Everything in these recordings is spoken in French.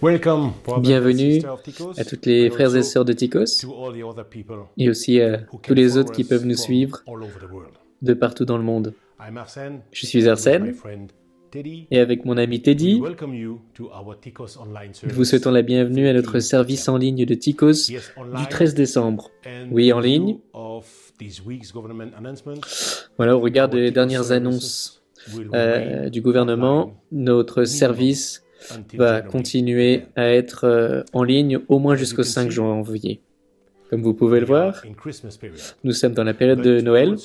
Bienvenue à toutes les frères et sœurs de Tikos et aussi à tous les autres qui peuvent nous suivre de partout dans le monde. Je suis Arsène et avec mon ami Teddy, nous vous souhaitons la bienvenue à notre service en ligne de Tikos du 13 décembre. Oui, en ligne. Voilà, au regard des dernières annonces du gouvernement, notre service va continuer à être en ligne au moins jusqu'au 5 janvier. Comme vous pouvez le voir, nous sommes dans la période de Noël,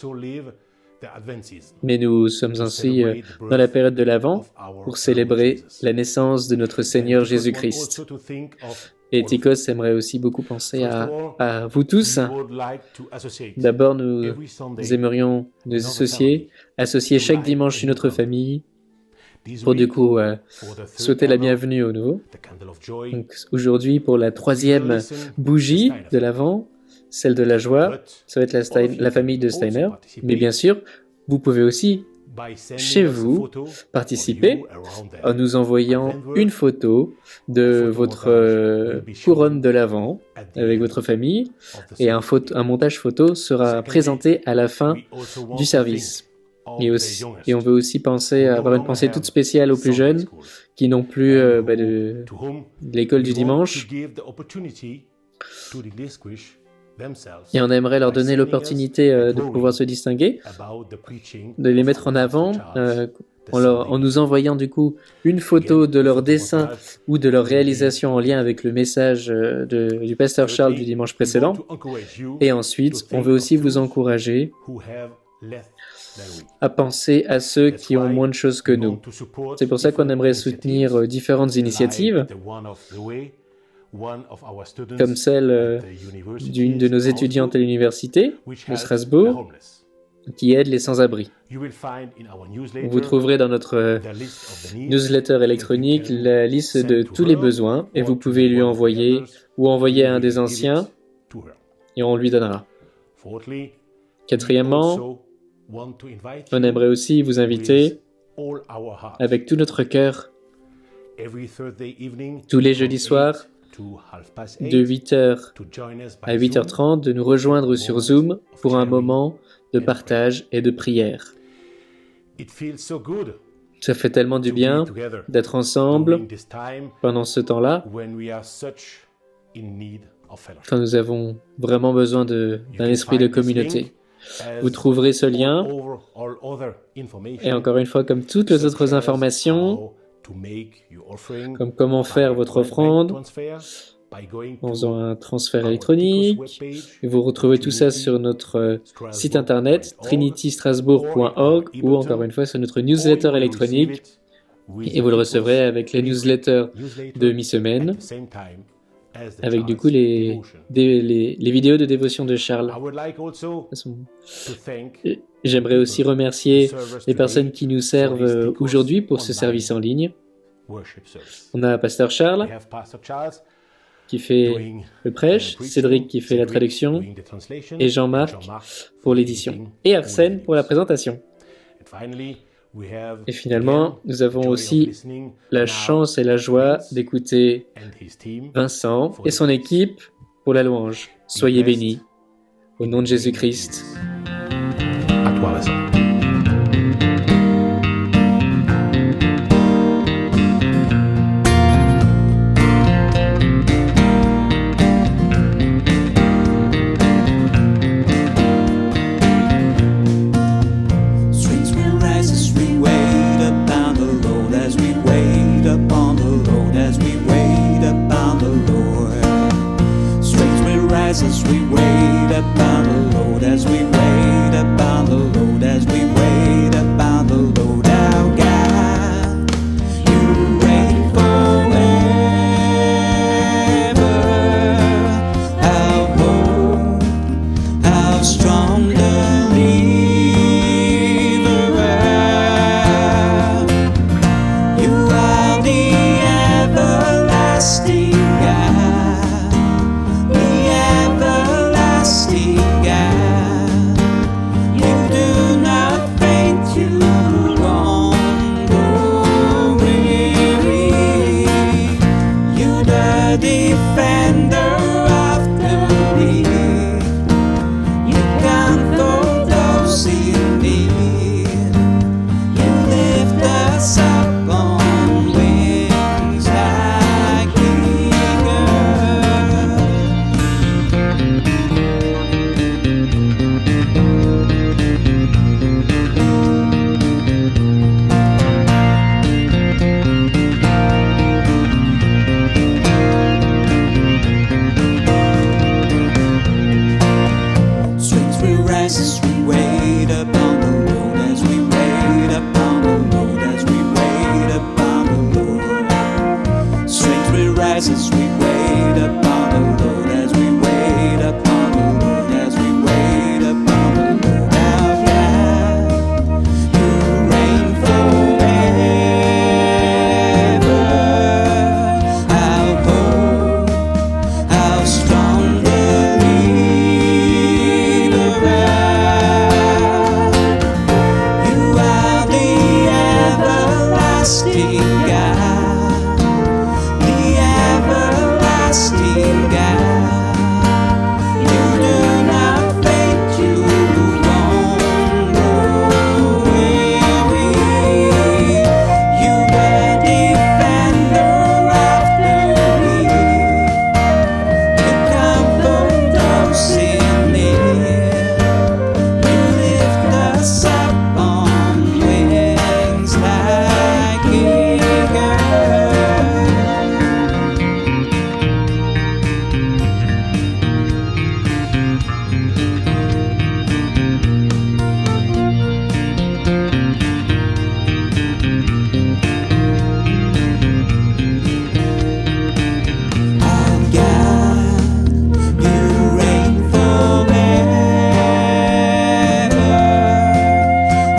mais nous sommes ainsi dans la période de l'Avent pour célébrer la naissance de notre Seigneur Jésus-Christ. Et Tikos aimerait aussi beaucoup penser à vous tous. D'abord, nous aimerions nous associer chaque dimanche une autre famille, pour du coup souhaiter la bienvenue aux nouveaux. Donc, aujourd'hui, pour la 3e bougie de l'Avent, celle de la joie, ça va être la famille de Steiner. Mais bien sûr, vous pouvez aussi, chez vous, participer en nous envoyant une photo de votre couronne de l'Avent avec votre famille, et un montage photo sera présenté à la fin du service. Et on veut aussi avoir une pensée toute spéciale aux plus jeunes qui n'ont plus de l'école du dimanche. Et on aimerait leur donner l'opportunité de pouvoir se distinguer, de les mettre en avant en nous envoyant du coup une photo de leur dessin ou de leur réalisation en lien avec le message du pasteur Charles du dimanche précédent. Et ensuite, on veut aussi vous encourager à penser à ceux qui ont moins de choses que nous. C'est pour ça qu'on aimerait soutenir différentes initiatives, comme celle d'une de nos étudiantes à l'université de Strasbourg, qui aide les sans-abri. Vous trouverez dans notre newsletter électronique la liste de tous les besoins, et vous pouvez lui envoyer ou envoyer à un des anciens, et on lui donnera. Quatrièmement, on aimerait aussi vous inviter, avec tout notre cœur, tous les jeudis soirs, de 8h à 8h30, de nous rejoindre sur Zoom pour un moment de partage et de prière. Ça fait tellement du bien d'être ensemble pendant ce temps-là, quand nous avons vraiment besoin d'un esprit de communauté. Vous trouverez ce lien, et encore une fois, comme toutes les autres informations, comme comment faire votre offrande en faisant un transfert électronique. Et vous retrouvez tout ça sur notre site internet trinitystrasbourg.org ou encore une fois sur notre newsletter électronique, et vous le recevrez avec les newsletters de mi-semaine, avec du coup les vidéos de dévotion de Charles. J'aimerais aussi remercier les personnes qui nous servent aujourd'hui pour ce service en ligne. On a Pasteur Charles qui fait le prêche, Cédric qui fait la traduction, et Jean-Marc pour l'édition, et Arsène pour la présentation. Et finalement, nous avons aussi la chance et la joie d'écouter Vincent et son équipe pour la louange. Soyez bénis, au nom de Jésus-Christ. À toi, Vincent. As we wait upon the Lord, as we wait upon the Lord, as as we wait upon the Lord, as we wait upon the Lord, as we wait upon the Lord. Strength will rise as we wait upon the Lord, as we wait upon the Lord, as we wait upon the Lord. Our God, you reign forever. Our hope, how strong believer. You are the everlasting God, the everlasting God. You do not faint, you won't grow weary. You are defender after me. You comfort those in need. You lift us up on wings like eagles. Our God, you reign forever.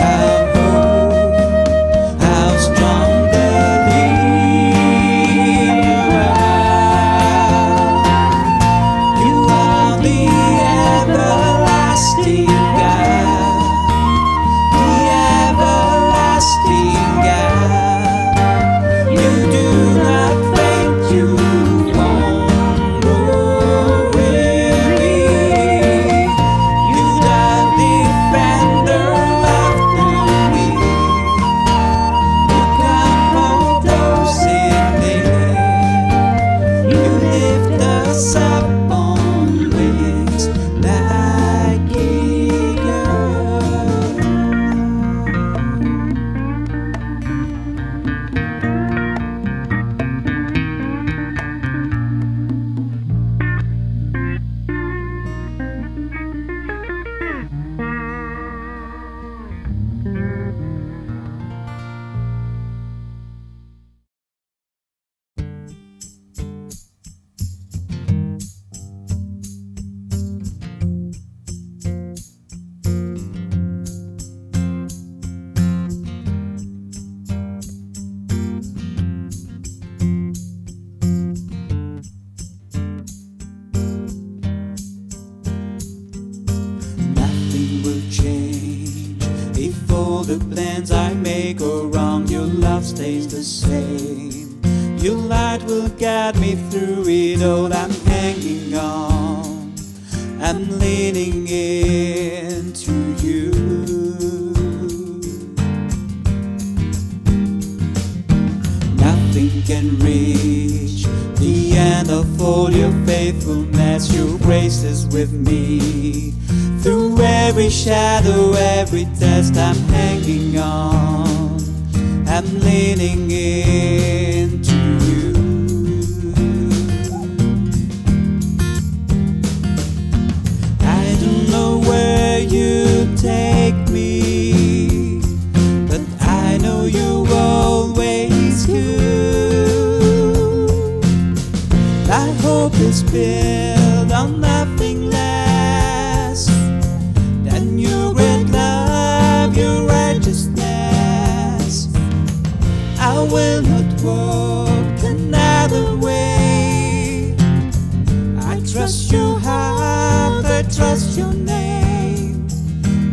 Our hope, how strong believer. You are the everlasting God, the everlasting God. You do not faint, you won't grow weary. You the defender after me. You comfort those in need. You lift us up on wings like eagles. Nothing will change if all the plans I make go wrong. Your love stays the same. Your light will guide me through it all. I'm hanging on, I'm leaning into you. Nothing can reach the end of all your faithfulness. Your grace is with me. Through every shadow, every test, I'm hanging on, I'm leaning into you. I don't know where you take me, but I know you're always good. My hope is built on nothing less than your great love, your righteousness. I will not walk another way. I trust your heart, I trust your name.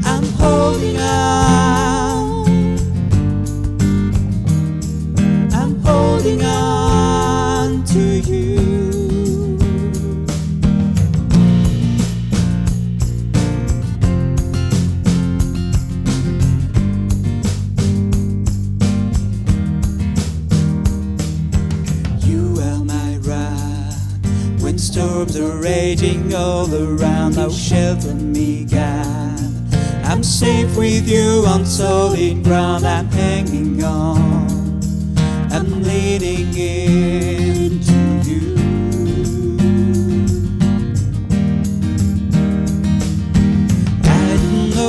I'm holding on, I'm holding on to you. You are my rod when storms are raging all around. Now shelter me, God. I'm safe with you on solid ground. I'm hanging on, I'm leaning into you. I don't know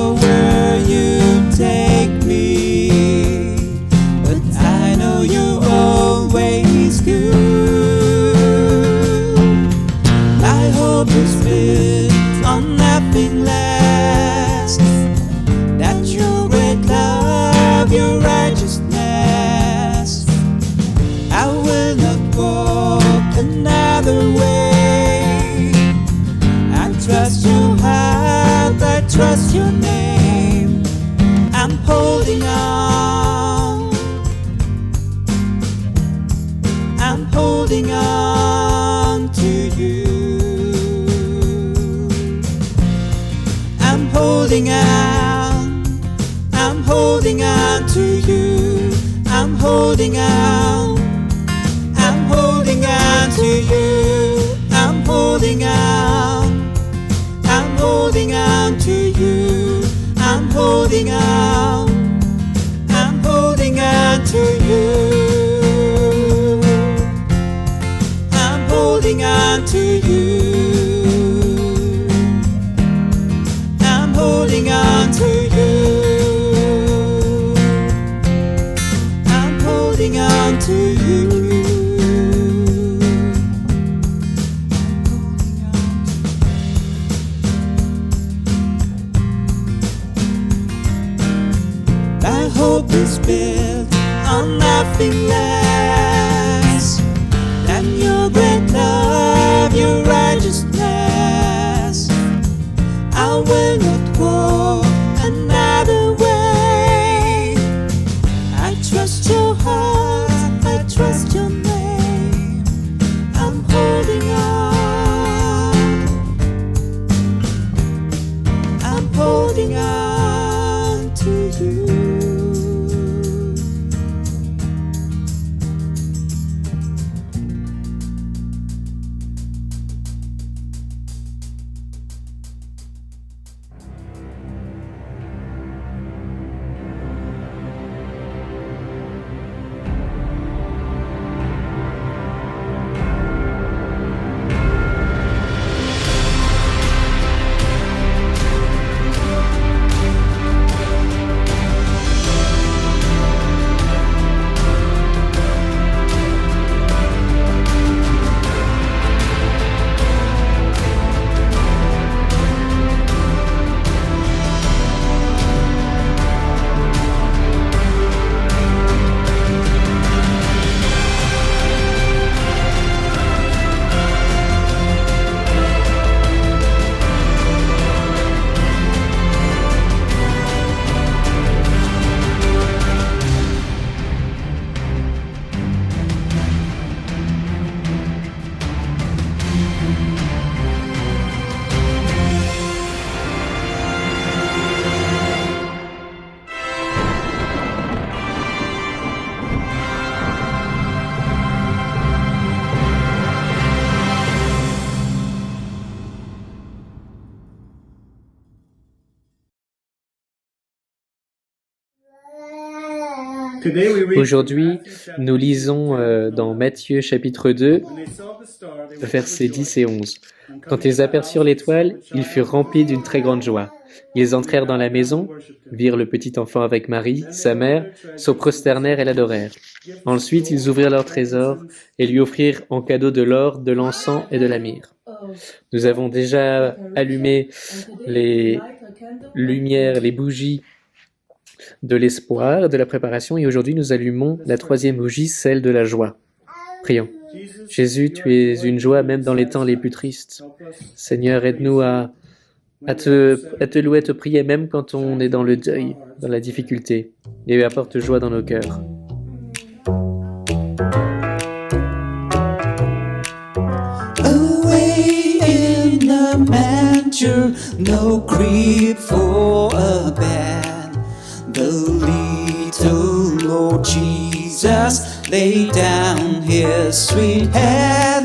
I'm holding on, I'm holding on to you. I'm holding on, I'm holding on to you. I'm holding on, I'm holding on to you. I'm holding on, I'm holding on to you. I'm holding on to you. I'm holding on to you. I'm holding on to you. My hope is built on nothing less than your great love, your righteousness. I will not walk another way. I trust your heart, I trust your name. I'm holding on, I'm holding on to you. Aujourd'hui, nous lisons dans Matthieu chapitre 2, versets 10 et 11. Quand ils aperçurent l'étoile, ils furent remplis d'une très grande joie. Ils entrèrent dans la maison, virent le petit enfant avec Marie, sa mère, se prosternèrent et l'adorèrent. Ensuite, ils ouvrirent leur trésor et lui offrirent en cadeau de l'or, de l'encens et de la myrrhe. Nous avons déjà allumé les lumières, les bougies de l'espoir, de la préparation, et aujourd'hui nous allumons la troisième bougie, celle de la joie. Prions. Jésus, tu es une joie même dans les temps les plus tristes. Seigneur, aide-nous à te louer, à te prier même quand on est dans le deuil, dans la difficulté, et apporte joie dans nos cœurs. Away in the manger, no crib for a bed. The little Lord Jesus laid down his sweet head.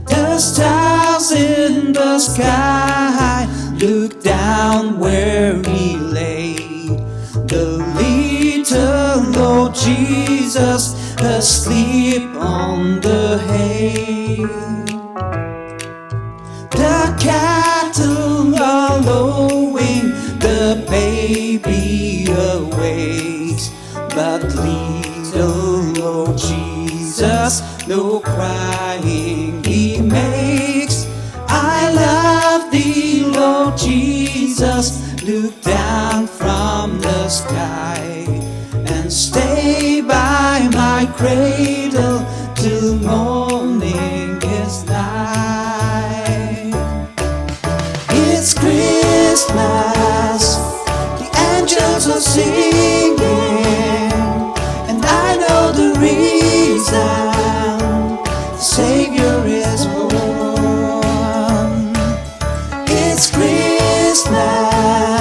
The stars in the sky looked down where he lay. The little Lord Jesus asleep on the hay. The cattle are lowing, the baby awakes, but little Lord Jesus, no crying he makes. I love thee, Lord Jesus, look down from the sky and stay by my cradle till morning is light. It's Christmas, the angels are singing, and I know the reason, the Savior is born. It's Christmas,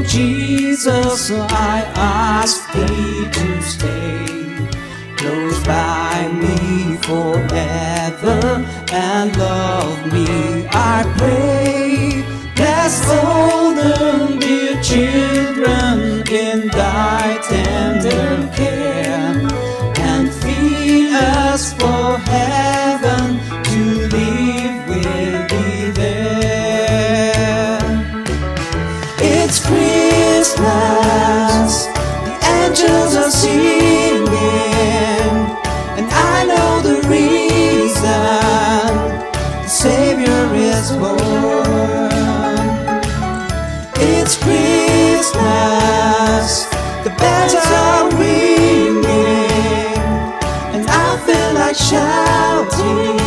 Jesus, I ask thee to stay close by me forever and love me, I pray. Bless all the dear children in thy tender care, and feed us for heaven to live with thee there. It's Christmas, the angels are singing, and I know the reason, the Savior is born. It's Christmas, the bells are ringing, and I feel like shouting,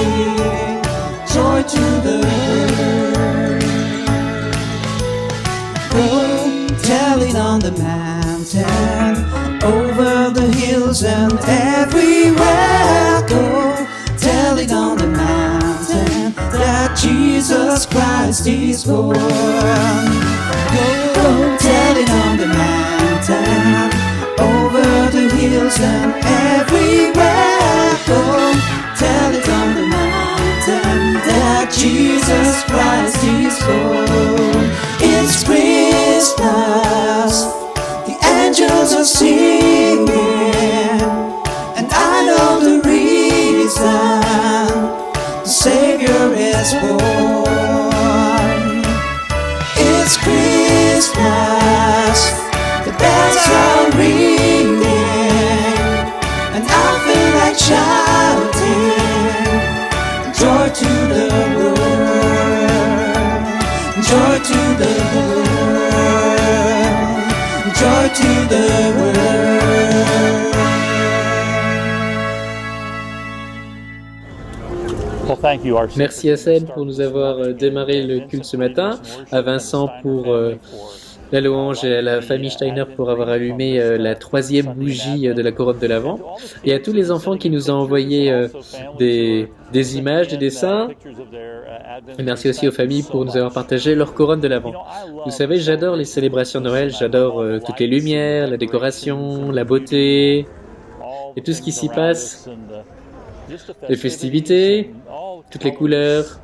joy to the world. Go tell it on the mountain, over the hills and everywhere. Go tell it on the mountain that Jesus Christ is born. Go tell it on the mountain, over the hills and everywhere. Go tell it on the mountain that Jesus Christ is born. It's Christmas, the angels are singing, and I know the reason, the Savior is born. It's Christmas, the bells are ringing, and I feel like shouting, joy to the world, joy to the world, joy to the world. Merci à Sen pour nous avoir démarré le culte ce matin, à Vincent pour la louange et à la famille Steiner pour avoir allumé la 3e bougie de la couronne de l'Avent, et à tous les enfants qui nous ont envoyé des images, des dessins. Et merci aussi aux familles pour nous avoir partagé leur couronne de l'Avent. Vous savez, j'adore les célébrations de Noël, j'adore toutes les lumières, la décoration, la beauté et tout ce qui s'y passe, les festivités, toutes les couleurs.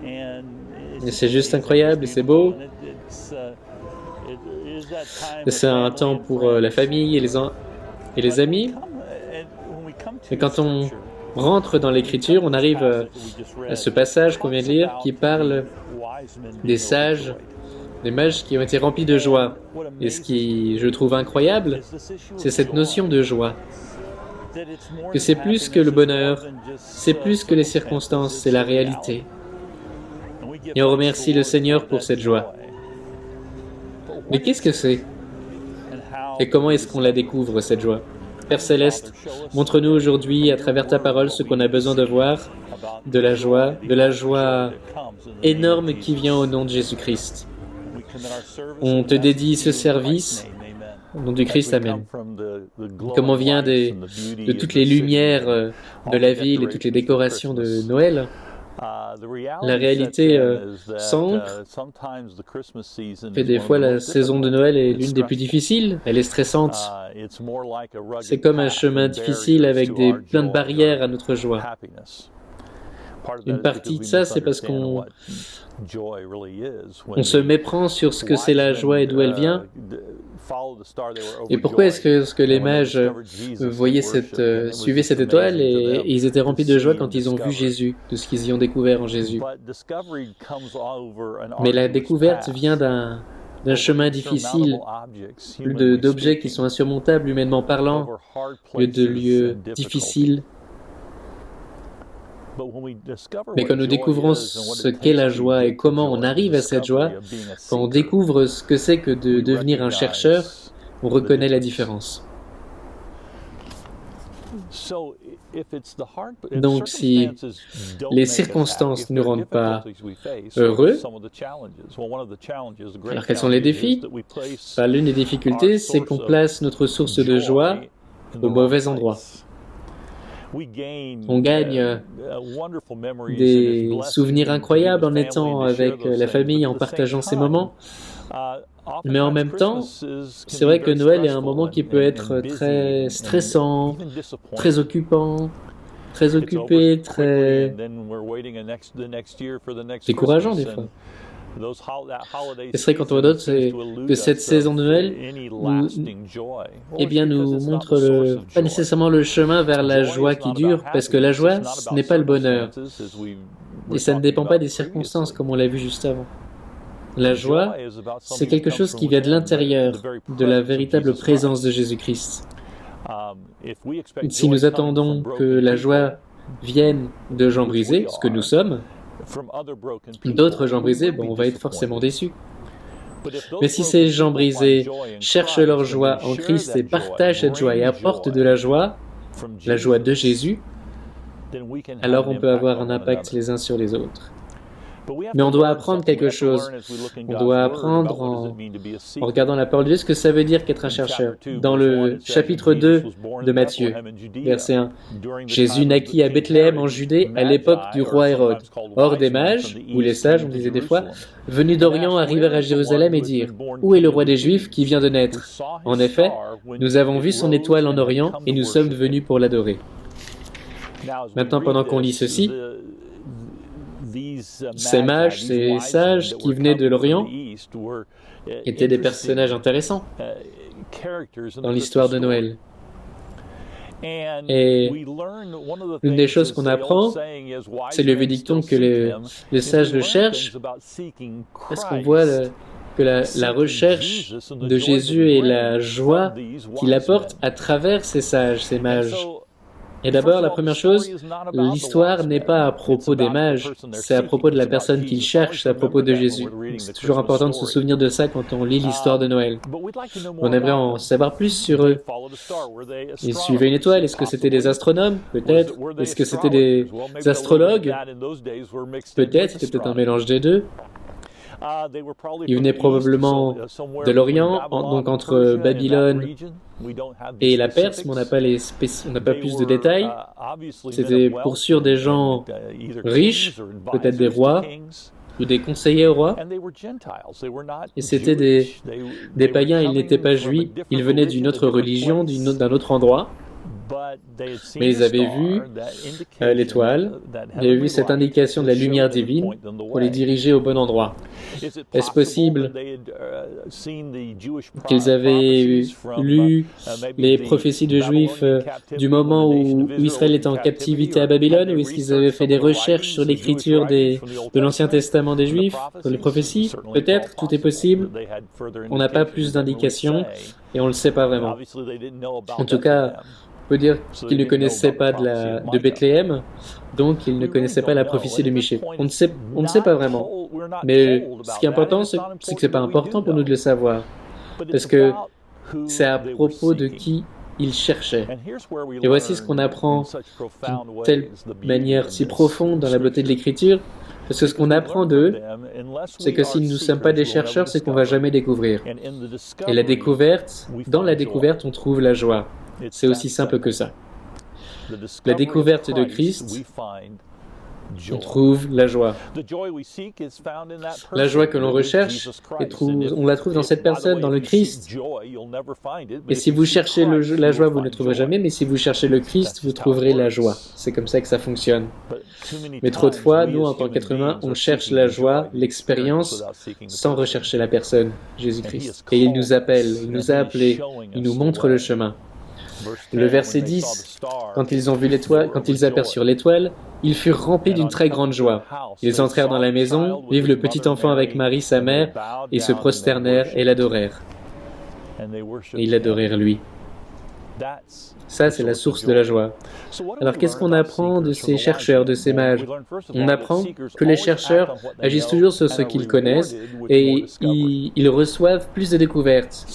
Et c'est juste incroyable et c'est beau. C'est un temps pour la famille et les amis. Et quand on rentre dans l'Écriture, on arrive à ce passage qu'on vient de lire qui parle des sages, des mages qui ont été remplis de joie. Et ce qui, je trouve incroyable, c'est cette notion de joie. Que c'est plus que le bonheur, c'est plus que les circonstances, c'est la réalité. Et on remercie le Seigneur pour cette joie. Mais qu'est-ce que c'est? Et comment est-ce qu'on la découvre, cette joie? Père Céleste, montre-nous aujourd'hui, à travers ta parole, ce qu'on a besoin de voir, de la joie énorme qui vient au nom de Jésus-Christ. On te dédie ce service, au nom du Christ, Amen. Comme on vient de toutes les lumières de la ville et toutes les décorations de Noël, la réalité s'ancre, et des fois la saison de Noël est l'une des plus difficiles, elle est stressante. C'est comme un chemin difficile avec plein de barrières à notre joie. Une partie de ça, c'est parce qu'on se méprend sur ce que c'est la joie et d'où elle vient. Et pourquoi est-ce que les mages suivaient cette étoile et ils étaient remplis de joie quand ils ont vu Jésus, de ce qu'ils y ont découvert en Jésus? Mais la découverte vient d'un chemin difficile, d'objets qui sont insurmontables humainement parlant, de lieux difficiles. Mais quand nous découvrons ce qu'est la joie et comment on arrive à cette joie, quand on découvre ce que c'est que de devenir un chercheur, on reconnaît la différence. Donc si les circonstances ne nous rendent pas heureux, alors quels sont les défis? L'une des difficultés, c'est qu'on place notre source de joie au mauvais endroit. On gagne des souvenirs incroyables en étant avec la famille, en partageant ces moments. Mais en même temps, c'est vrai que Noël est un moment qui peut être très stressant, très occupant, très occupé, très décourageant des fois. Et c'est vrai quand on note que cette saison de Noël nous montre pas nécessairement le chemin vers la joie qui dure, parce que la joie, ce n'est pas le bonheur. Et ça ne dépend pas des circonstances, comme on l'a vu juste avant. La joie, c'est quelque chose qui vient de l'intérieur, de la véritable présence de Jésus-Christ. Si nous attendons que la joie vienne de gens brisés, ce que nous sommes, d'autres gens brisés, on va être forcément déçus. Mais si ces gens brisés cherchent leur joie en Christ et partagent cette joie et apportent de la joie de Jésus, alors on peut avoir un impact les uns sur les autres. Mais on doit apprendre quelque chose. On doit apprendre en regardant la parole de Dieu ce que ça veut dire qu'être un chercheur. Dans le chapitre 2 de Matthieu, verset 1, « Jésus naquit à Bethléem en Judée à l'époque du roi Hérode. Or des mages, ou les sages, on disait des fois, venus d'Orient arrivèrent à Jérusalem et dirent, « Où est le roi des Juifs qui vient de naître ? En effet, nous avons vu son étoile en Orient et nous sommes venus pour l'adorer. » Maintenant, pendant qu'on lit ceci, ces mages, ces sages qui venaient de l'Orient étaient des personnages intéressants dans l'histoire de Noël. Et l'une des choses qu'on apprend, c'est le vieux dicton que les sages le cherchent, parce qu'on voit que la recherche de Jésus et la joie qu'il apporte à travers ces sages, ces mages. Et d'abord, la première chose, l'histoire n'est pas à propos des mages, c'est à propos de la personne qu'ils cherchent, c'est à propos de Jésus. C'est toujours important de se souvenir de ça quand on lit l'histoire de Noël. On aimerait en savoir plus sur eux. Ils suivaient une étoile, est-ce que c'était des astronomes? Peut-être. Est-ce que c'était des astrologues? Peut-être, c'était peut-être un mélange des deux. Ils venaient probablement de l'Orient, donc entre Babylone et la Perse, mais on n'a pas plus de détails. C'était pour sûr des gens riches, peut-être des rois, ou des conseillers au roi. Et c'était des païens, ils n'étaient pas juifs, ils venaient d'une autre religion, d'un autre endroit. Mais ils avaient vu l'étoile, ils avaient vu cette indication de la lumière divine pour les diriger au bon endroit. Est-ce possible qu'ils avaient lu les prophéties de Juifs du moment où Israël était en captivité à Babylone, ou est-ce qu'ils avaient fait des recherches sur l'écriture de l'Ancien Testament des Juifs, sur les prophéties? Peut-être, tout est possible. On n'a pas plus d'indications et on ne le sait pas vraiment. En tout cas, on peut dire qu'ils ne connaissaient pas de Bethléem, donc ils ne connaissaient pas la prophétie de Michée. On ne sait pas vraiment. Mais ce qui est important, c'est que ce n'est pas important pour nous de le savoir. Parce que c'est à propos de qui ils cherchaient. Et voici ce qu'on apprend d'une telle manière si profonde dans la beauté de l'Écriture. Parce que ce qu'on apprend d'eux, c'est que si nous ne sommes pas des chercheurs, c'est qu'on ne va jamais découvrir. Et dans la découverte, on trouve la joie. C'est aussi simple que ça. La découverte de Christ, on trouve la joie. La joie que l'on recherche, on la trouve dans cette personne, dans le Christ. Et si vous cherchez la joie, vous ne trouverez jamais, mais si vous cherchez le Christ, vous trouverez la joie. C'est comme ça que ça fonctionne. Mais trop de fois, nous, en tant qu'êtres humains, on cherche la joie, l'expérience, sans rechercher la personne, Jésus-Christ. Et il nous appelle, il nous a appelés, il nous montre le chemin. Le verset 10, quand ils aperçurent l'étoile, ils furent remplis d'une très grande joie. Ils entrèrent dans la maison, virent le petit enfant avec Marie, sa mère, et se prosternèrent et l'adorèrent. Et ils l'adorèrent lui. Ça, c'est la source de la joie. Alors, qu'est-ce qu'on apprend de ces chercheurs, de ces mages? On apprend que les chercheurs agissent toujours sur ce qu'ils connaissent et ils reçoivent plus de découvertes.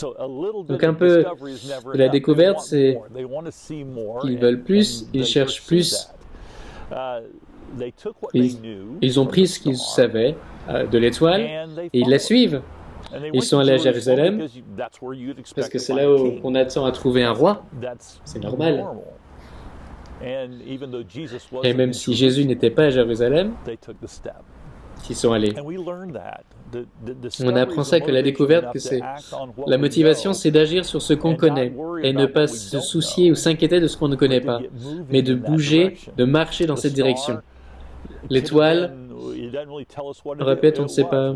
Donc, un peu de la découverte, c'est qu'ils veulent plus, ils cherchent plus. Ils ont pris ce qu'ils savaient de l'étoile et ils la suivent. Ils sont allés à Jérusalem parce que c'est là où on attend à trouver un roi. C'est normal. Et même si Jésus n'était pas à Jérusalem, y sont allés. On apprend ça, que la découverte, que c'est la motivation, c'est d'agir sur ce qu'on connaît et ne pas se soucier ou s'inquiéter de ce qu'on ne connaît pas, mais de bouger, de marcher dans cette direction. L'étoile, répète, on ne sait pas.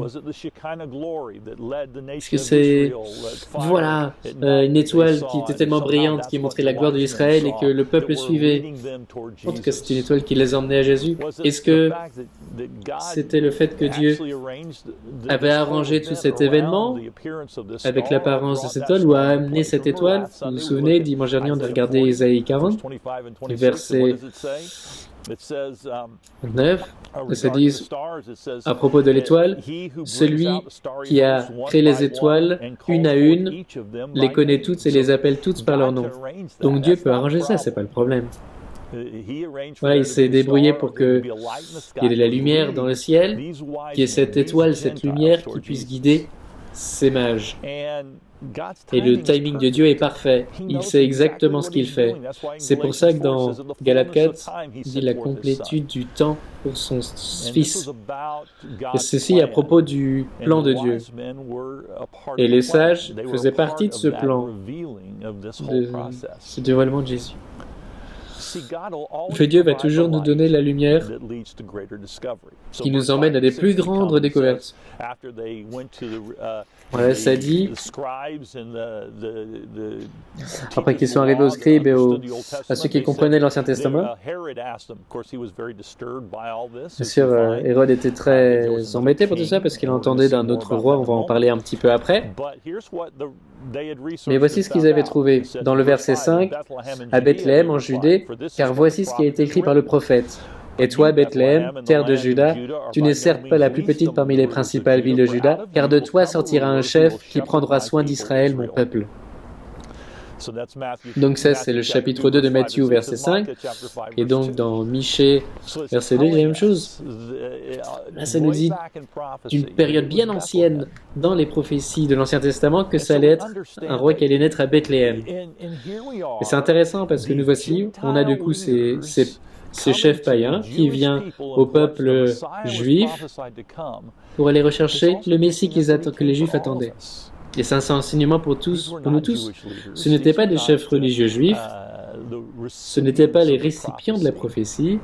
Est-ce que c'est, voilà, une étoile qui était tellement brillante, qui montrait la gloire de l'Israël et que le peuple suivait? En tout cas, c'était une étoile qui les emmenait à Jésus. Est-ce que c'était le fait que Dieu avait arrangé tout cet événement avec l'apparence de cette étoile, ou a amené cette étoile? Vous vous souvenez, dimanche dernier, on a regardé Isaïe 40, verset 9, et ça dit à propos de l'étoile, celui qui a créé les étoiles une à une, les connaît toutes et les appelle toutes par leur nom. Donc Dieu peut arranger ça, c'est pas le problème. Voilà, il s'est débrouillé pour qu'il y ait de la lumière dans le ciel, qu'il y ait cette étoile, cette lumière qui puisse guider ces mages. Et le timing de Dieu est parfait. Il sait exactement ce qu'il fait. C'est pour ça que dans Galates 4, il dit la complétude du temps pour son Fils. Et ceci à propos du plan de Dieu. Et les sages faisaient partie de ce plan, de ce dévoilement de Jésus. Que Dieu va toujours nous donner la lumière qui nous emmène à des plus grandes découvertes. Voilà, ça dit, après qu'ils sont arrivés aux scribes et à ceux qui comprenaient l'Ancien Testament, bien sûr, Hérode était très embêté pour tout ça parce qu'il entendait d'un autre roi, on va en parler un petit peu après. Mais voici ce qu'ils avaient trouvé dans le verset 5, à Bethléem en Judée, car voici ce qui a été écrit par le prophète. Et toi, Bethléem, terre de Juda, tu n'es certes pas la plus petite parmi les principales villes de Juda, car de toi sortira un chef qui prendra soin d'Israël, mon peuple. Donc ça, c'est le chapitre 2 de Matthieu, verset 5. Et donc dans Michée, verset 2, il y a la même chose. Là, ça nous dit d'une période bien ancienne dans les prophéties de l'Ancien Testament que ça allait être un roi qui allait naître à Bethléem. Et c'est intéressant parce que nous voici, on a du coup ces chefs païens qui vient au peuple juif pour aller rechercher le Messie que les Juifs attendaient. Et c'est un enseignement pour nous tous. Ce n'étaient pas des chefs religieux juifs, ce n'étaient pas les récipients de la prophétie,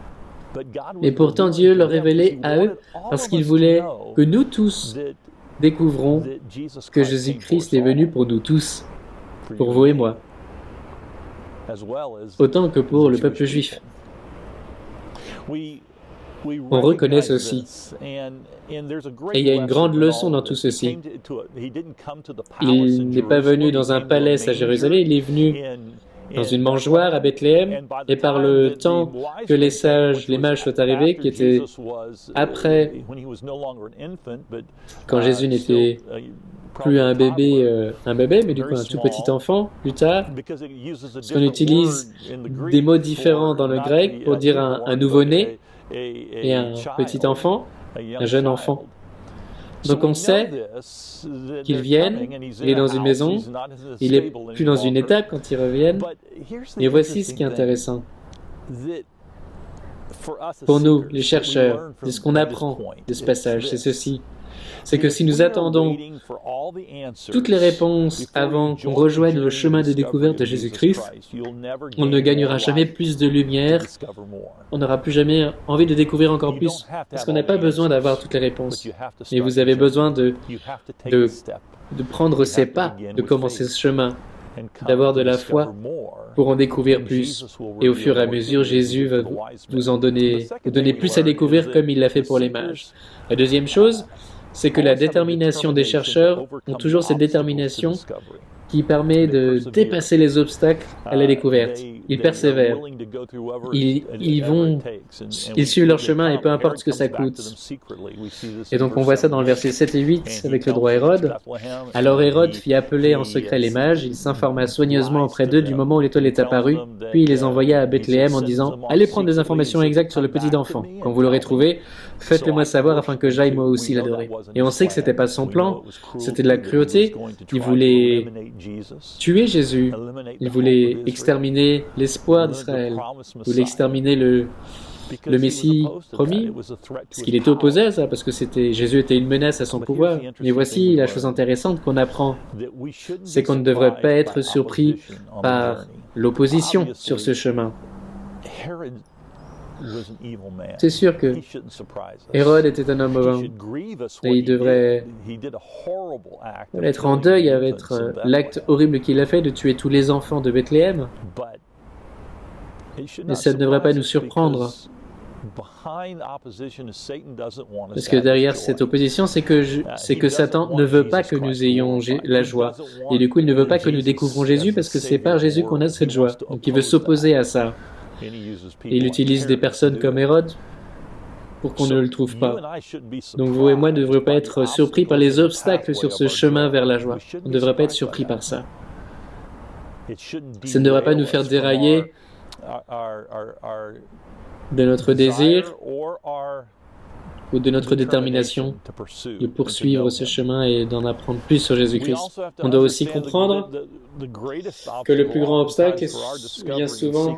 et pourtant Dieu leur révélait à eux parce qu'il voulait que nous tous découvrons que Jésus-Christ est venu pour nous tous, pour vous et moi, autant que pour le peuple juif. On reconnaît ceci. Et il y a une grande leçon dans tout ceci. Il n'est pas venu dans un palais à Jérusalem, il est venu dans une mangeoire à Bethléem, et par le temps que les mages soient arrivés, qui était après, quand Jésus n'était plus un bébé, mais du coup un tout petit enfant, plus tard, parce qu'on utilise des mots différents dans le grec pour dire un nouveau-né et un petit enfant, un jeune enfant. Donc on sait qu'ils viennent, il est dans une maison, il n'est plus dans une étape quand ils reviennent. Et voici ce qui est intéressant. Pour nous, les chercheurs, de ce qu'on apprend de ce passage, c'est ceci. C'est que si nous attendons toutes les réponses avant qu'on rejoigne le chemin de découverte de Jésus-Christ, on ne gagnera jamais plus de lumière, on n'aura plus jamais envie de découvrir encore plus, parce qu'on n'a pas besoin d'avoir toutes les réponses. Mais vous avez besoin de prendre ces pas, de commencer ce chemin, d'avoir de la foi pour en découvrir plus. Et au fur et à mesure, Jésus va vous donner plus à découvrir comme il l'a fait pour les mages. La deuxième chose, c'est que la détermination des chercheurs ont toujours cette détermination qui permet de dépasser les obstacles à la découverte. Ils persévèrent. Ils suivent leur chemin et peu importe ce que ça coûte. Et donc on voit ça dans le verset 7 et 8 avec le roi Hérode. Alors Hérode fit appeler en secret les mages, il s'informa soigneusement auprès d'eux du moment où l'étoile est apparue, puis il les envoya à Bethléem en disant « Allez prendre des informations exactes sur le petit enfant. Quand vous l'aurez trouvé, faites-le-moi savoir afin que j'aille moi aussi l'adorer. » Et on sait que ce n'était pas son plan, c'était de la cruauté. Il voulait tuer Jésus. Il voulait exterminer l'espoir d'Israël. Il voulait exterminer le Messie promis, parce qu'il était opposé à ça, parce que Jésus était une menace à son pouvoir. Mais voici la chose intéressante qu'on apprend, c'est qu'on ne devrait pas être surpris par l'opposition sur ce chemin. C'est sûr que Hérode était un homme mauvais et il devrait être en deuil avec l'acte horrible qu'il a fait de tuer tous les enfants de Bethléem. Mais ça ne devrait pas nous surprendre. Parce que derrière cette opposition, c'est que Satan ne veut pas que nous ayons la joie. Et du coup, il ne veut pas que nous découvrons Jésus parce que c'est par Jésus qu'on a cette joie. Donc il veut s'opposer à ça. Il utilise des personnes comme Hérode pour qu'on ne le trouve pas. Donc vous et moi ne devrions pas être surpris par les obstacles sur ce chemin vers la joie. On ne devrait pas être surpris par ça. Ça ne devrait pas nous faire dérailler de notre désir ou de notre détermination de poursuivre ce chemin et d'en apprendre plus sur Jésus-Christ. On doit aussi comprendre que le plus grand obstacle vient souvent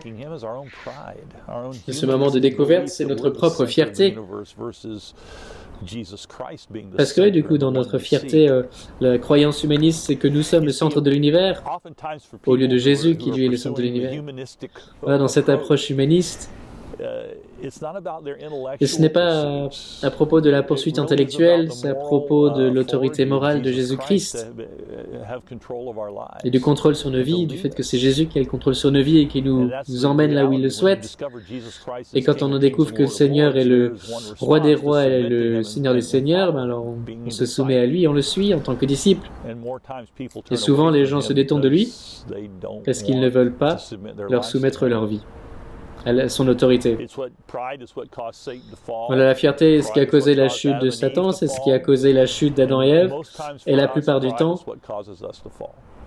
de ce moment de découverte, c'est notre propre fierté. Parce que du coup, dans notre fierté, la croyance humaniste, c'est que nous sommes le centre de l'univers, au lieu de Jésus qui lui est le centre de l'univers. Voilà, dans cette approche humaniste, et ce n'est pas à propos de la poursuite intellectuelle, c'est à propos de l'autorité morale de Jésus-Christ et du contrôle sur nos vies, du fait que c'est Jésus qui a le contrôle sur nos vies et qui nous emmène là où il le souhaite. Et quand on découvre que le Seigneur est le roi des rois et le Seigneur des seigneurs, ben alors on se soumet à lui et on le suit en tant que disciple. Et souvent les gens se détournent de lui parce qu'ils ne veulent pas leur soumettre leur vie à son autorité. Voilà, la fierté est ce qui a causé la chute de Satan, c'est ce qui a causé la chute d'Adam et Ève, et la plupart du temps,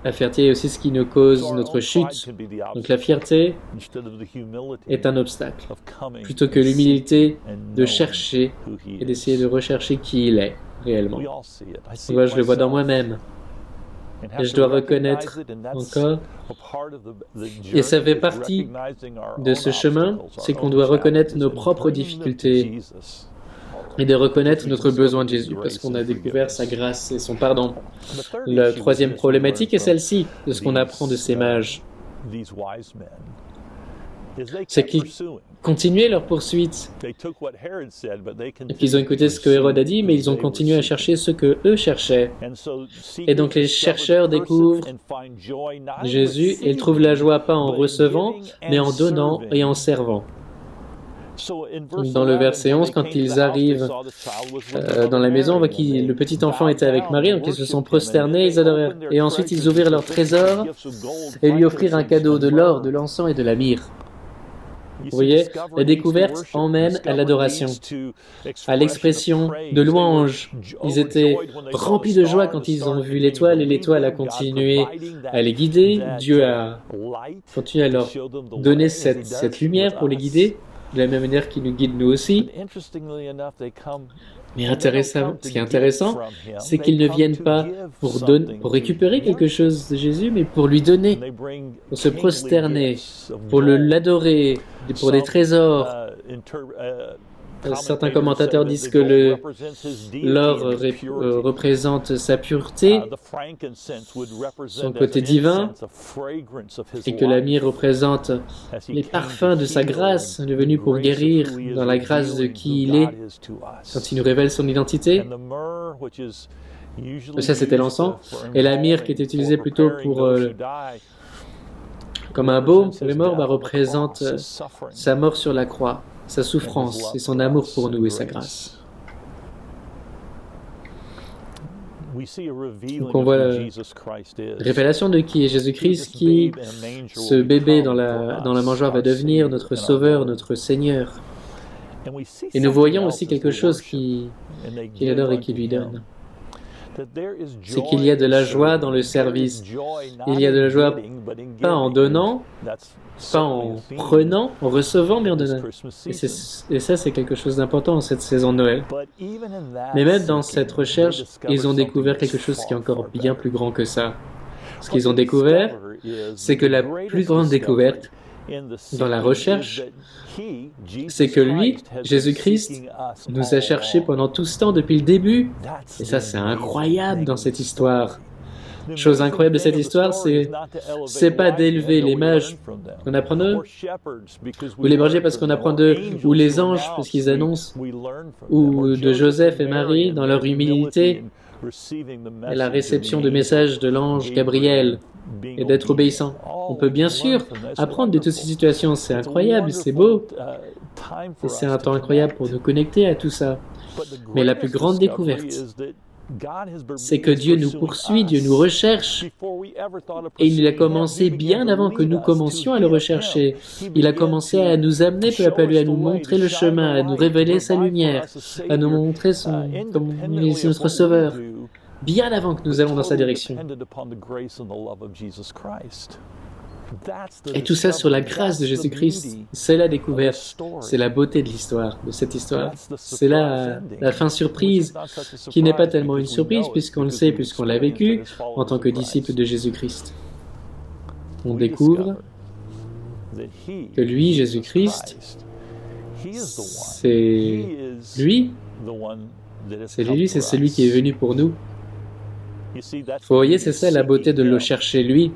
la fierté est aussi ce qui nous cause notre chute. Donc la fierté est un obstacle, plutôt que l'humilité de chercher et d'essayer de rechercher qui il est réellement. Moi, je le vois dans moi-même. Et je dois reconnaître encore, et ça fait partie de ce chemin, c'est qu'on doit reconnaître nos propres difficultés et de reconnaître notre besoin de Jésus, parce qu'on a découvert sa grâce et son pardon. La troisième problématique est celle-ci, de ce qu'on apprend de ces mages. C'est qu'ils continuaient leur poursuite. Et qu'ils ont écouté ce que Hérode a dit, mais ils ont continué à chercher ce que eux cherchaient. Et donc les chercheurs découvrent Jésus et ils trouvent la joie pas en recevant, mais en donnant et en servant. Dans le verset 11, quand ils arrivent dans la maison, on voit que le petit enfant était avec Marie, donc ils se sont prosternés, ils adorèrent. Et ensuite ils ouvrirent leur trésor et lui offrirent un cadeau, de l'or, de l'encens et de la myrrhe. Vous voyez, la découverte emmène à l'adoration, à l'expression de louange. Ils étaient remplis de joie quand ils ont vu l'étoile, et l'étoile a continué à les guider. Dieu a continué à leur donner cette lumière pour les guider, de la même manière qu'il nous guide nous aussi. Mais ce qui est intéressant, c'est qu'ils ne viennent pas pour récupérer quelque chose de Jésus, mais pour lui donner, pour se prosterner, pour l'adorer, pour des trésors. Certains commentateurs disent que l'or représente sa pureté, son côté divin, et que la myrrhe représente les parfums de sa grâce, devenu pour guérir dans la grâce de qui il est, quand il nous révèle son identité. Ça, c'était l'encens. Et la myrrhe, qui est utilisée plutôt comme un baume pour les morts, représente sa mort sur la croix, sa souffrance et son amour pour nous et sa grâce. Donc on voit la révélation de qui est Jésus-Christ, qui, ce bébé dans la mangeoire, va devenir notre Sauveur, notre Seigneur. Et nous voyons aussi quelque chose qu'il adore et qu'il lui donne. C'est qu'il y a de la joie dans le service. Il y a de la joie pas en donnant, pas en prenant, en recevant, mais en donnant. Et ça, c'est quelque chose d'important en cette saison de Noël. Mais même dans cette recherche, ils ont découvert quelque chose qui est encore bien plus grand que ça. Ce qu'ils ont découvert, c'est que la plus grande découverte, dans la recherche, c'est que lui, Jésus-Christ, nous a cherchés pendant tout ce temps depuis le début. Et ça, c'est incroyable dans cette histoire. Chose incroyable de cette histoire, c'est pas d'élever les mages qu'on apprend d'eux, ou les bergers parce qu'on apprend d'eux, ou les anges parce qu'ils annoncent, ou de Joseph et Marie dans leur humilité et la réception de messages de l'ange Gabriel et d'être obéissant. On peut bien sûr apprendre de toutes ces situations, c'est incroyable, c'est beau, et c'est un temps incroyable pour nous connecter à tout ça. Mais la plus grande découverte, c'est que Dieu nous poursuit, Dieu nous recherche, et il a commencé bien avant que nous commencions à le rechercher. Il a commencé à nous amener peu à peu, à nous montrer le chemin, à nous révéler sa lumière, à nous montrer comme il est notre Sauveur, bien avant que nous allions dans sa direction. Et tout ça sur la grâce de Jésus-Christ, c'est la découverte, c'est la beauté de l'histoire, de cette histoire. C'est là la fin surprise, qui n'est pas tellement une surprise, puisqu'on le sait, puisqu'on l'a vécu en tant que disciple de Jésus-Christ. On découvre que lui, Jésus-Christ, c'est lui, c'est celui qui est venu pour nous. Vous voyez, c'est ça la beauté de le chercher lui,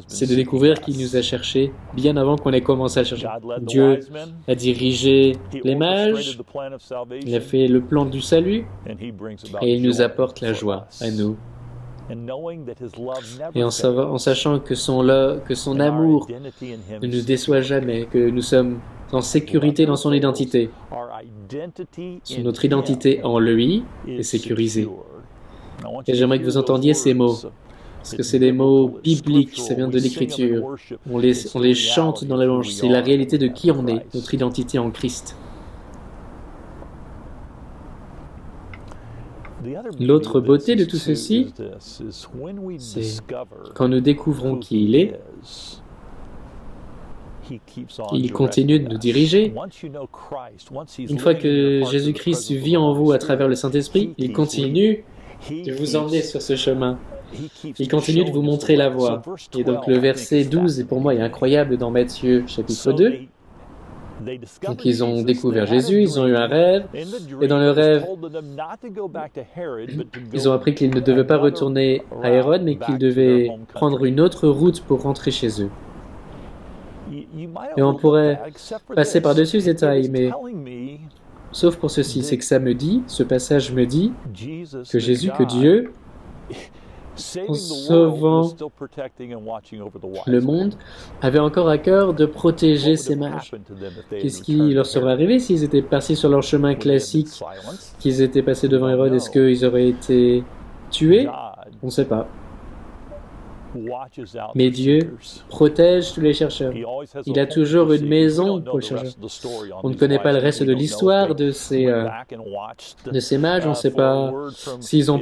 c'est de découvrir qu'il nous a cherchés bien avant qu'on ait commencé à le chercher. Dieu a dirigé les mages, il a fait le plan du salut, et il nous apporte la joie à nous. Et en sachant que son amour ne nous déçoit jamais, que nous sommes en sécurité dans son identité. Notre identité en lui est sécurisée. Et j'aimerais que vous entendiez ces mots, parce que c'est des mots bibliques, ça vient de l'Écriture. On les chante dans la louange, c'est la réalité de qui on est, notre identité en Christ. L'autre beauté de tout ceci, c'est quand nous découvrons qui il est, il continue de nous diriger. Une fois que Jésus-Christ vit en vous à travers le Saint-Esprit, il continue de vous emmener sur ce chemin. Il continue de vous montrer la voie. Et donc le verset 12, pour moi, est incroyable dans Matthieu chapitre 2. Donc ils ont découvert Jésus, ils ont eu un rêve, et dans le rêve, ils ont appris qu'ils ne devaient pas retourner à Hérode, mais qu'ils devaient prendre une autre route pour rentrer chez eux. Et on pourrait passer par-dessus ces détails, mais sauf pour ceci, c'est que ça me dit, ce passage me dit que Jésus, que Dieu, en sauvant le monde, avait encore à cœur de protéger ses mages. Qu'est-ce qui leur serait arrivé s'ils étaient partis sur leur chemin classique, qu'ils étaient passés devant Hérode? Est-ce qu'ils auraient été tués? On ne sait pas. Mais Dieu protège tous les chercheurs. Il a toujours une maison pour les chercheurs. On ne connaît pas le reste de l'histoire de ces mages. On ne sait pas s'ils ont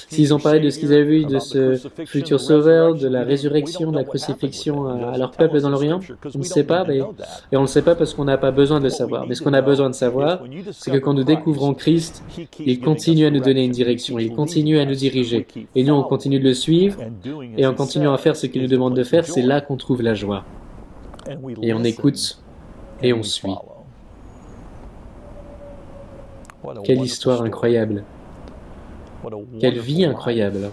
s'ils ont parlé de ce qu'ils avaient vu de ce futur sauveur, de la résurrection, de la crucifixion à leur peuple dans l'Orient. On ne sait pas, et on ne le sait pas parce qu'on n'a pas besoin de le savoir. Mais ce qu'on a besoin de savoir, c'est que quand nous découvrons Christ, il continue à nous donner une direction, il continue à nous diriger. Et nous, on continue de le suivre, et en continuant à faire ce qu'il nous demande de faire, c'est là qu'on trouve la joie. Et on écoute, et on suit. Quelle histoire incroyable. Quelle vie incroyable.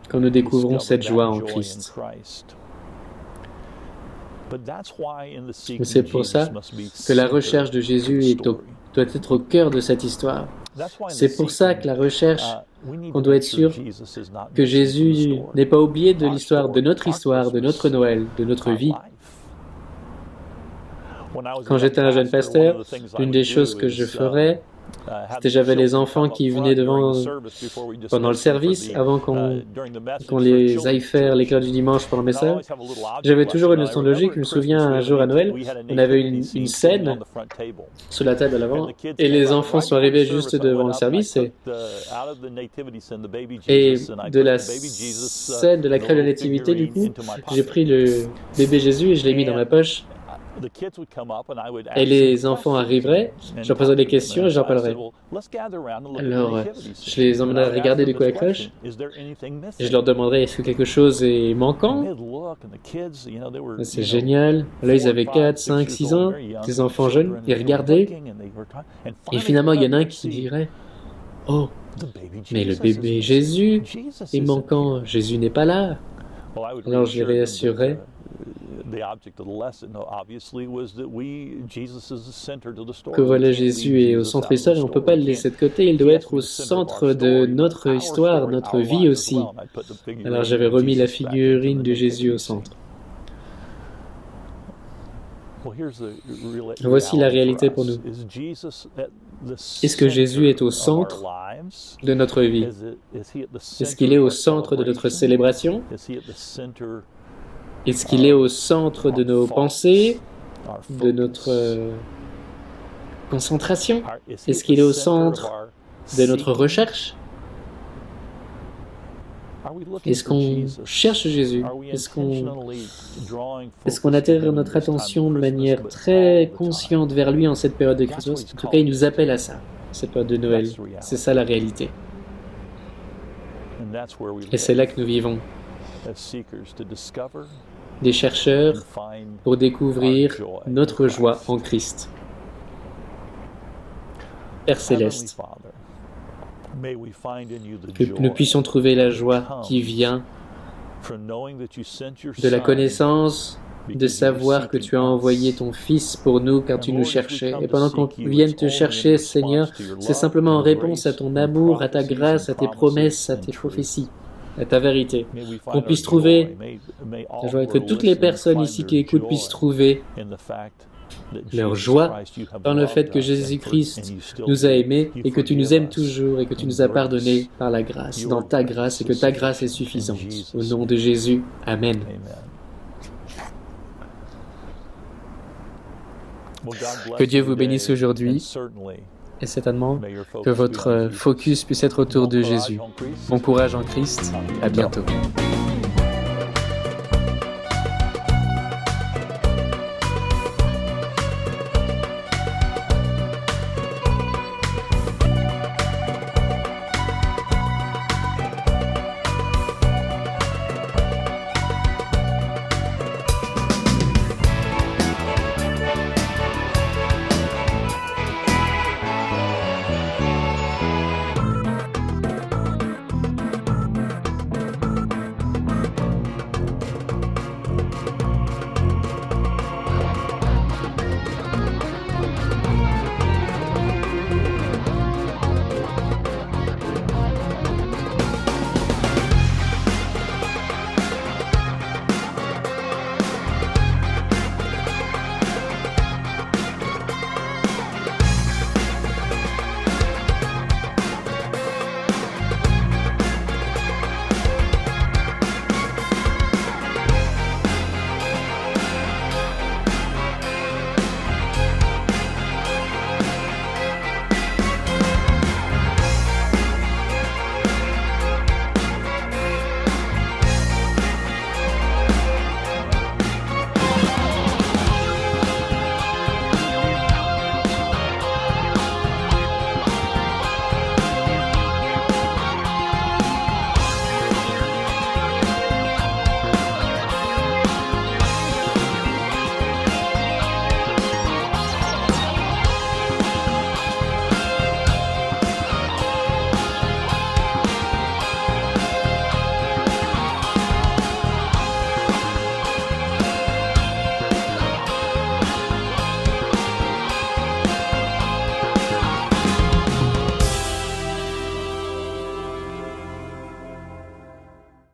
Quand nous découvrons cette joie en Christ. C'est pour ça que la recherche de Jésus doit être au cœur de cette histoire. C'est pour ça que la recherche, on doit être sûr que Jésus n'est pas oublié de l'histoire, de notre Noël, de notre vie. Quand j'étais un jeune pasteur, l'une des choses que je ferais, c'était j'avais les enfants qui venaient pendant le service, avant qu'on les aille faire l'éclair du dimanche pendant le message. J'avais toujours une leçon de logique. Je me souviens un jour à Noël, on avait une scène sur la table à l'avant, et les enfants sont arrivés juste devant le service, et de la scène de la crèche de la nativité, du coup, j'ai pris le bébé Jésus et je l'ai mis dans ma poche. Et les enfants arriveraient, je leur poserais des questions et j'en parlerais. Alors, je les emmènerais regarder de quoi la cloche et je leur demanderais est-ce que quelque chose est manquant. C'est génial. Là, ils avaient 4, 5, 6 ans, des enfants jeunes, ils regardaient. Et finalement, il y en a un qui dirait oh, mais le bébé Jésus est manquant, Jésus n'est pas là. Alors je les réassurerai que voilà, Jésus est au centre de l'histoire et on ne peut pas le laisser de côté, il doit être au centre de notre histoire, notre vie aussi. Alors j'avais remis la figurine de Jésus au centre. Voici la réalité pour nous. Est-ce que Jésus est au centre de notre vie? Est-ce qu'il est au centre de notre célébration? Est-ce qu'il est au centre de nos pensées, de notre concentration? Est-ce qu'il est au centre de notre recherche? Est-ce qu'on cherche Jésus? Est-ce qu'on attire notre attention de manière très consciente vers lui en cette période de Christmas? En tout cas, il nous appelle à ça, cette période de Noël. C'est ça la réalité. Et c'est là que nous vivons. Des chercheurs pour découvrir notre joie en Christ. Père Céleste, que nous puissions trouver la joie qui vient de la connaissance, de savoir que tu as envoyé ton Fils pour nous car tu nous cherchais. Et pendant qu'on vienne te chercher, Seigneur, c'est simplement en réponse à ton amour, à ta grâce, à tes promesses, à tes prophéties, à ta vérité. Qu'on puisse trouver la joie, que toutes les personnes ici qui écoutent puissent trouver leur joie dans le fait que Jésus-Christ nous a aimés et que tu nous aimes toujours et que tu nous as pardonné par la grâce, dans ta grâce et que ta grâce est suffisante. Au nom de Jésus, Amen. Que Dieu vous bénisse aujourd'hui et certainement que votre focus puisse être autour de Jésus. Bon courage en Christ, à bientôt.